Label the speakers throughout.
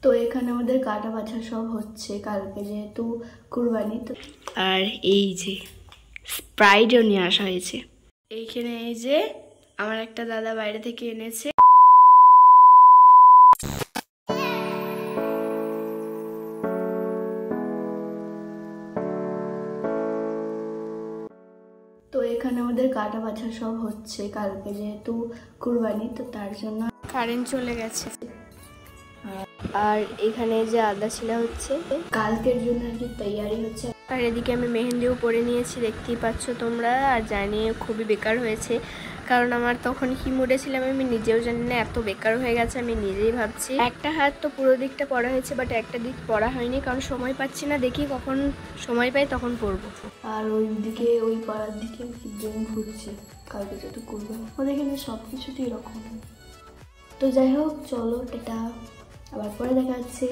Speaker 1: তো এখানে আমাদের কাটা বাছা সব হচ্ছে কালকে যেহেতু কুরবানি। তো
Speaker 2: আর এই যে স্প্রাইটও নিয়ে আসা হয়েছে। এইখানে এই যে আমার একটা দাদা বাইরে থেকে এনেছে।
Speaker 1: তো এখানে আমাদের কাটা বাছা সব হচ্ছে কালকে যেহেতু কুরবানি, তো তার জন্য
Speaker 2: কারেন্ট চলে গেছে। আর এখানে যে আদা ছিলা হচ্ছে
Speaker 1: কালকের জন্য আর কি তৈয়ারি হচ্ছে।
Speaker 2: আর এদিকে আমি মেহেন্দিও পরে নিয়েছি, দেখতেই পাচ্ছ তোমরা। আর জানি খুবই বেকার হয়েছে, কারণ আমার তখন কি মুডে ছিলাম আমি নিজেও জানি না, এত বেকার হয়ে গেছে আমি নিজেই ভাবছি। একটা হাত তো পুরো দিকটা পড়া হয়েছে, বাট একটা দিক পড়া হয়নি, কারণ সময় পাচ্ছি না। দেখি কখন সময় পাই তখন পরবো।
Speaker 1: আর ওইদিকে ওই পাড়ার দিকে ড্রেন ঘুরছে কালকে যেহেতু কুরবানি, ওদের এখানে সব কিছুতেই এরকম। তো যাই হোক, চলো টাটা, আবার পরে দেখা যাচ্ছে।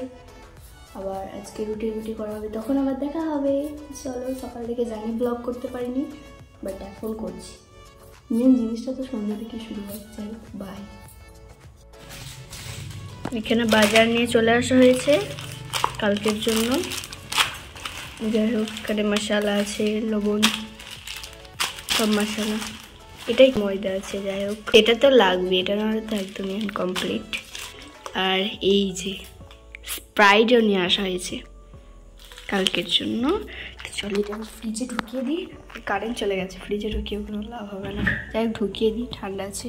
Speaker 1: আবার আজকে রুটি করা হবে, তখন আবার দেখা হবে। চলো, সকাল থেকে জানি ব্লগ করতে পারিনি, বাট এখন করছি। মেন জিনিসটা তো সন্ধ্যা থেকে শুরু হচ্ছে। বাই।
Speaker 2: এখানে বাজার নিয়ে চলে আসা হয়েছে কালকের জন্য। যাই হোক, এখানে মশলা আছে, লবণ, সব মশলা, এটাই ময়দা আছে। যাই হোক, এটা তো লাগবে, এটা না হলে তো একদমই আনকমপ্লিট। আর এই যে স্প্রাইটও নিয়ে আসা হয়েছে কালকের জন্য। চলো এটা ফ্রিজে ঢুকিয়ে দিই। কারেন্ট চলে গেছে, ফ্রিজে ঢুকিয়ে কোনো লাভ হবে না। যাই হোক, ঢুকিয়ে দিই, ঠান্ডা আছে,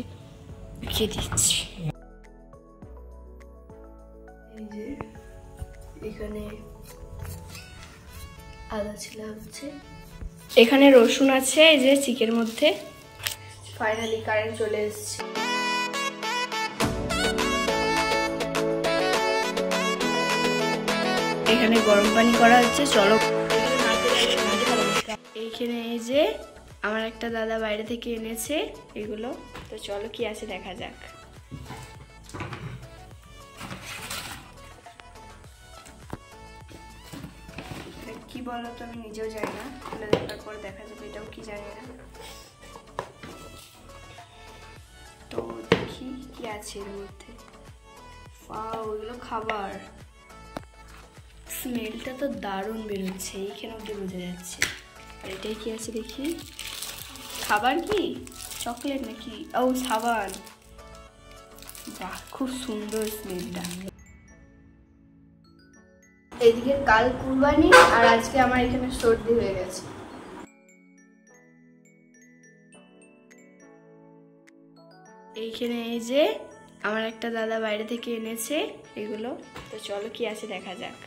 Speaker 2: ঢুকিয়ে দিচ্ছি।
Speaker 1: এই যে এখানে আদা ছিলা হচ্ছে,
Speaker 2: এখানে রসুন আছে এই যে চিকের মধ্যে। ফাইনালি কারেন্ট চলে এসেছে। এখানে গরম পানি করা হচ্ছে। চলো, এইখানে এই যে আমার একটা দাদা বাইরে থেকে এনেছে এগুলো। তো চলো কি আছে দেখা যাক। কি বলো তো, আমি নিজেও জানি না, খুলে দেখার পর দেখা যাবে এটাও কি জানি না। তো দেখি কি আছে এর মধ্যে। ওইগুলো খাবার, স্মেলটা তো দারুণ বেরোচ্ছে, এইখানে অব্দি বোঝা যাচ্ছে। আর এটাই কি আছে দেখি। খাবার কি, চকলেট নাকি? ও সাবান। বাহ, খুব সুন্দর স্মেলটা। এদিকে কাল কুরবানি আর আজকে আমার এখানে সর্দি হয়ে গেছে। এইখানে এই যে আমার একটা দাদা বাইরে থেকে এনেছে এগুলো। তো চলো কি আছে দেখা যাক।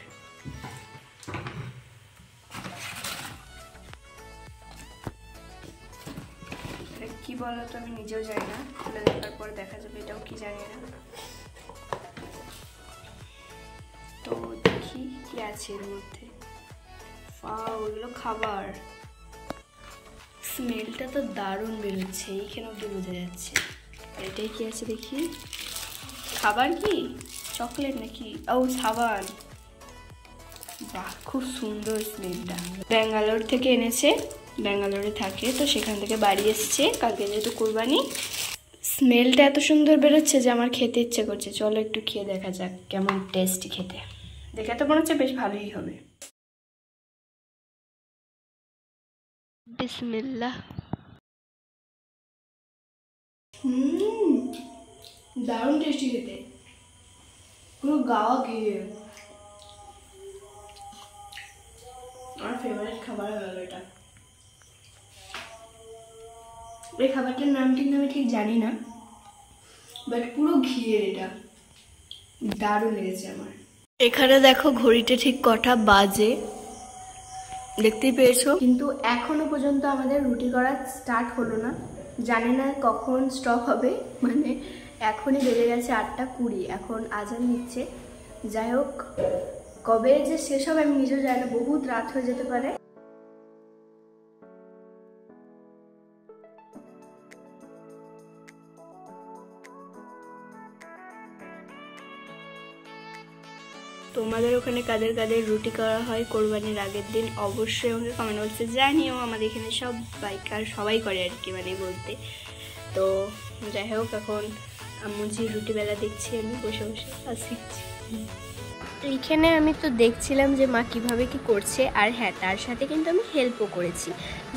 Speaker 2: কি বলো তো, আমি নিজেও জানি না, খুলে দেখার পর দেখা যাবে এটাও কি জানি না। তো দেখি কি আছে এর মধ্যে। ওইগুলো খাবার, স্মেলটা তো দারুণ বেরোচ্ছে, এইখানে অব্দি বোঝা যাচ্ছে। এটাই কি আছে দেখি। খাবার কি, চকলেট নাকি? ও সাবান। বাহ, খুব সুন্দর স্মেলটা। ব্যাঙ্গালোর থেকে এনেছে, ব্যাঙ্গালোরে থাকে, তো সেখান থেকে বাড়ি এসছে কালকে যেহেতু কুরবানি। স্মেলটা এত সুন্দর বেরোচ্ছে যে আমার খেতে ইচ্ছে করছে। চলো একটু খেয়ে দেখা যাক কেমন টেস্টি খেতে। দেখে তো মনে হচ্ছে বেশ ভালোই হবে। বিসমিল্লাহ। দারুণ টেস্টি খেতে, পুরো গাওয়া ঘিয়ে। আমার ফেভারিট খাবার হলো এটা। এই খাবারটার নাম কিন্তু আমি ঠিক জানি না, বাট পুরো ঘিয়ের এটা, দারুণ লেগেছে আমার। এখানে দেখো ঘড়িতে ঠিক কটা বাজে, দেখতেই পেয়েছো, কিন্তু এখনো পর্যন্ত আমাদের রুটি করা স্টার্ট হলো না। জানি না কখন স্টপ হবে, মানে এখনই বেজে গেছে 8:20, এখন আজান নিচ্ছে। যাই হোক, কবে যে শেষ হবে আমি নিজেও জানি না, বহুত রাত হয়ে যেতে পারে। তোমাদের ওখানে কাদের কাদের রুটি করা হয় কোরবানির আগের দিন অবশ্যই আমাকে কমেন্ট বক্সে জানিও। আমাদের এখানে সবাই করে আর কি, মানে বলতে। তো যাই হোক, এখন আম্মুজি রুটি বেলা দেখছি আমি বসে বসে আর শিখছি। এইখানে আমি তো দেখছিলাম যে মা কিভাবে কি করছে, আর হ্যাঁ তার সাথে কিন্তু আমি হেল্পও করেছি।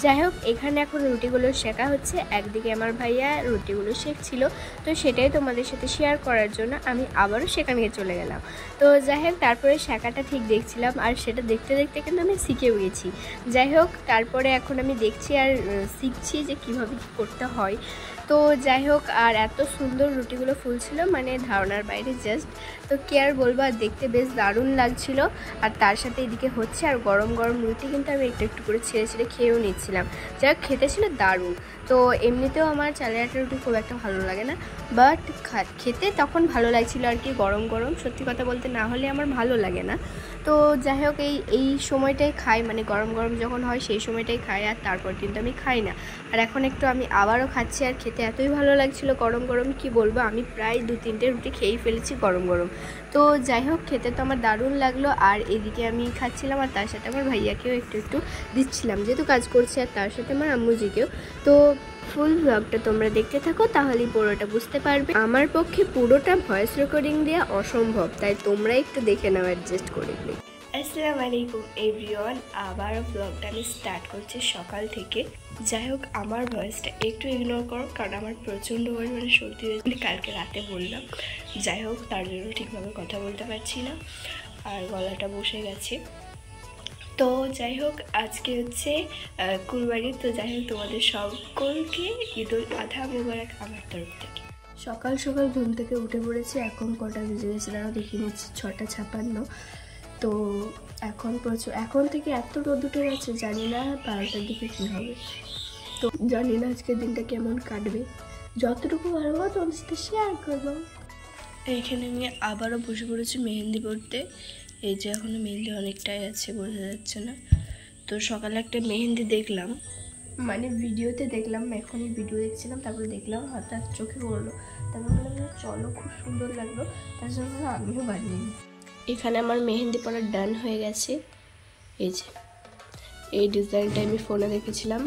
Speaker 2: যাই হোক, এখানে এখন রুটিগুলো শেখা হচ্ছে। একদিকে আমার ভাইয়া রুটিগুলো শেখছিল, তো সেটাই তোমাদের সাথে শেয়ার করার জন্য আমি আবারও সেখানে চলে গেলাম। তো যাই হোক, তারপরে শেখাটা ঠিক দেখছিলাম, আর সেটা দেখতে দেখতে কিন্তু আমি শিখেও গেছি। যাই হোক, তারপরে এখন আমি দেখছি আর শিখছি যে কীভাবে কী করতে হয়। তো যাই হোক, আর এত সুন্দর রুটিগুলো ফুলছিল, মানে ধারণার বাইরে জাস্ট। তো কি আর বলবো, আর দেখতে বেশ দারুণ লাগছিল। আর তার সাথে এদিকে হচ্ছে, আর গরম গরম রুটি কিন্তু আমি একটু একটু করে ছেড়ে ছেড়ে খেয়েও নিচ্ছিলাম। যা খেতে ছিল দারুণ। তো এমনিতেও আমার চালের আটার রুটি খুব একটা ভালো লাগে না, বাট খেতে তখন ভালো লাগছিল আর কি, গরম গরম। সত্যি কথা বলতে না হলে আমার ভালো লাগে না। তো যাই হোক, এই সময়টাই খাই, মানে গরম গরম যখন হয় সেই সময়টাই খাই, আর তারপর কিন্তু আমি খাই না। আর এখন একটু আমি আবারও খাচ্ছি, আর খেতে এতই ভালো লাগছিল গরম গরম, কি বলবো, আমি প্রায় 2-3টে রুটি খেয়েই ফেলেছি গরম গরম। তো যাই হোক, খেতে তো আমার দারুণ লাগলো। আর এদিকে আমি খাচ্ছিলাম, আর তার সাথে আমার ভাইয়াকেও একটু একটু দিচ্ছিলাম, যেহেতু কাজ করছে, আর তার সাথে আমার আম্মুজিকেও। তো ফুল ব্লগটা তোমরা দেখতে থাকো, তাহলেই পুরোটা বুঝতে পারবে। আমার পক্ষে পুরোটা ভয়েস রেকর্ডিং দেওয়া অসম্ভব, তাই তোমরা একটু দেখে নাও অ্যাডজাস্ট করে প্লিজ। আসসালামু আলাইকুম এভরিওয়ান, আবার ব্লগটা আমি স্টার্ট করছি সকাল থেকে। যাই হোক, আমার ভয়েসটা একটু ইগনোর করো, কারণ আমার প্রচণ্ড পরিমাণে সর্দি হয়েছে, কালকে রাতে বললাম। যাই হোক, তার জন্য ঠিকভাবে কথা বলতে পারছি না, আর গলাটা বসে গেছে। তো যাই হোক, আজকে হচ্ছে কুরবানি। তো যাই হোক, তোমাদের সকলকে ঈদ উল আধা মোবারক আমার তরফ থেকে। সকাল সকাল ঘুম থেকে উঠে পড়েছে, এখন কটা বেজে গেছে না দেখে নিচ্ছি, 6:56। তো এখন থেকে এত রোদ উঠে গেছে, জানি না 12টার দিকে কী হবে। তো জানি না আজকের দিনটা কেমন কাটবে, যতটুকু পারবো তোমার সাথে শেয়ার করবো। এইখানে আমি আবারও বসে পড়েছি মেহেন্দি পড়তে। এই যে এখনও মেহেন্দি অনেকটাই আছে, বোঝা যাচ্ছে না। তো সকালে একটা মেহেন্দি দেখলাম, মানে ভিডিওতে দেখলাম, এখনই ভিডিও দেখছিলাম, তারপরে দেখলাম হঠাৎ চোখে পড়লো, তারপর বললাম চলো, খুব সুন্দর লাগলো, তার জন্য আমিও বানিয়ে নিই। এখানে আমার মেহেন্দি পড়া ডান হয়ে গেছে। এই যে এই ডিজাইনটা আমি ফোনে দেখেছিলাম,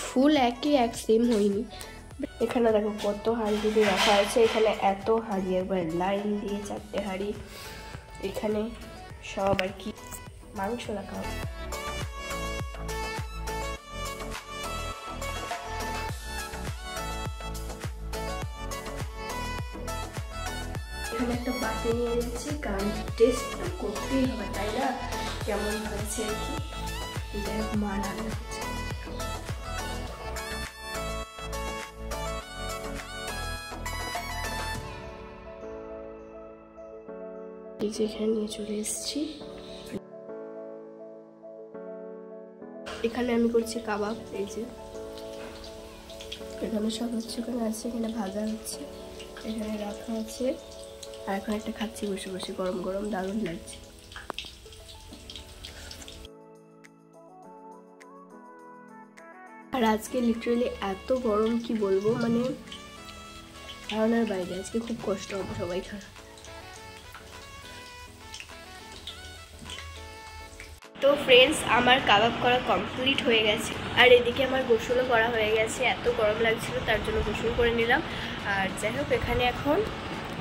Speaker 2: ফুল এক সেম হয়নি। এখানে দেখো কত হাঁড়ি দিয়ে রাখা আছে, এখানে এত হাঁড়ি, একবার লাইন দিয়ে 4টে হাঁড়ি, এখানে সব আর কি মাংস রাখা হবে। এখানে একটা বাটি নিয়ে যাচ্ছি, কারণ টেস্টটা করতেই হবে, তাই না, কেমন হয়েছে আর কি। যাই হোক, মা রান্না করছে। এই যে এখানে নিয়ে চলে এসেছি, এখানে আমি করছি কাবাব। এই যে এখানে সব হচ্ছে, ওখানে আছে, এখানে ভাজা হচ্ছে, এখানে রাখা আছে, আর এখন একটা খাচ্ছি বসে বসে, গরম গরম, দারুণ লাগছে। আর আজকে লিটারালি এত গরম, কি বলবো, মানে ধারণার বাইরে। আজকে খুব কষ্ট হবে সবাই খারাপ। তো ফ্রেন্ডস, আমার কাবাব করা কমপ্লিট হয়ে গেছে, আর এদিকে আমার গোসলও করা হয়ে গেছে। এত গরম লাগছিল, তার জন্য গোসল করে নিলাম। আর যাই হোক, এখানে এখন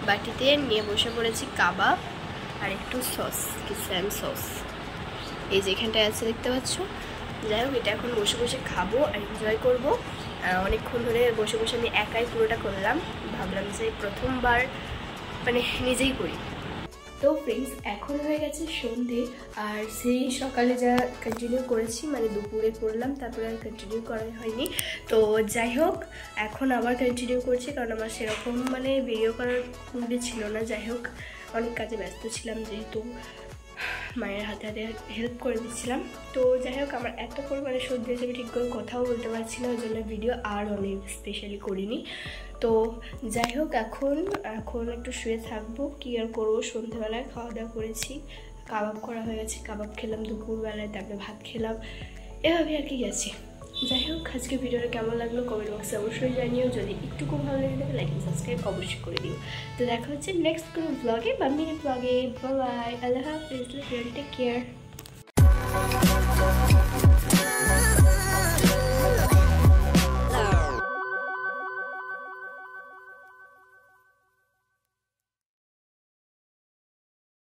Speaker 2: বাটিতে নিয়ে বসে পড়েছি কাবাব আর একটু সস, কিচেন সস, এই যে এখানটায় আছে, দেখতে পাচ্ছ। যাই হোক, এটা এখন বসে বসে খাবো আর এনজয় করবো। অনেকক্ষণ ধরে বসে বসে আমি একাই পুরোটা করলাম, ভাবলাম যে প্রথমবার মানে নিজেই করি। তো ফ্রেন্ডস, এখন হয়ে গেছে সন্ধে, আর সেই সকালে যা কন্টিনিউ করেছি, মানে দুপুরে করলাম, তারপরে আর কন্টিনিউ করা হয়নি। তো যাই হোক, এখন আবার কন্টিনিউ করছি, কারণ আমার সেরকম মানে ভিডিও করার মুডে ছিল না। যাই হোক, অনেক কাজে ব্যস্ত ছিলাম, যেহেতু মায়ের হাতে হাতে হেল্প করে দিচ্ছিলাম। তো যাই হোক, আমার এত পরিমাণে সর্দি হয়েছে, আমি ঠিক করে কথাও বলতে পারছি না, ওই জন্য ভিডিও আর অনেক স্পেশালি করিনি। তো যাই হোক, এখন একটু শুয়ে থাকবো, কী আর করবো। সন্ধ্যেবেলায় খাওয়া দাওয়া করেছি, কাবাব করা হয়ে গেছে, কাবাব খেলাম দুপুরবেলায়, তারপরে ভাত খেলাম, এভাবে আর কি গেছে। যাই হোক, আজকে ভিডিওটা কেমন লাগলো কমেন্ট বক্সে অবশ্যই জানিও। যদি একটু ভালো লেগে থাকে লাইক সাবস্ক্রাইব অবশ্যই করে দিও। তো দেখা হচ্ছে নেক্সট কোনো ব্লগে বা মিনি ব্লগে। বাই, আল্লাহ হাফিজ, টেক কেয়ার।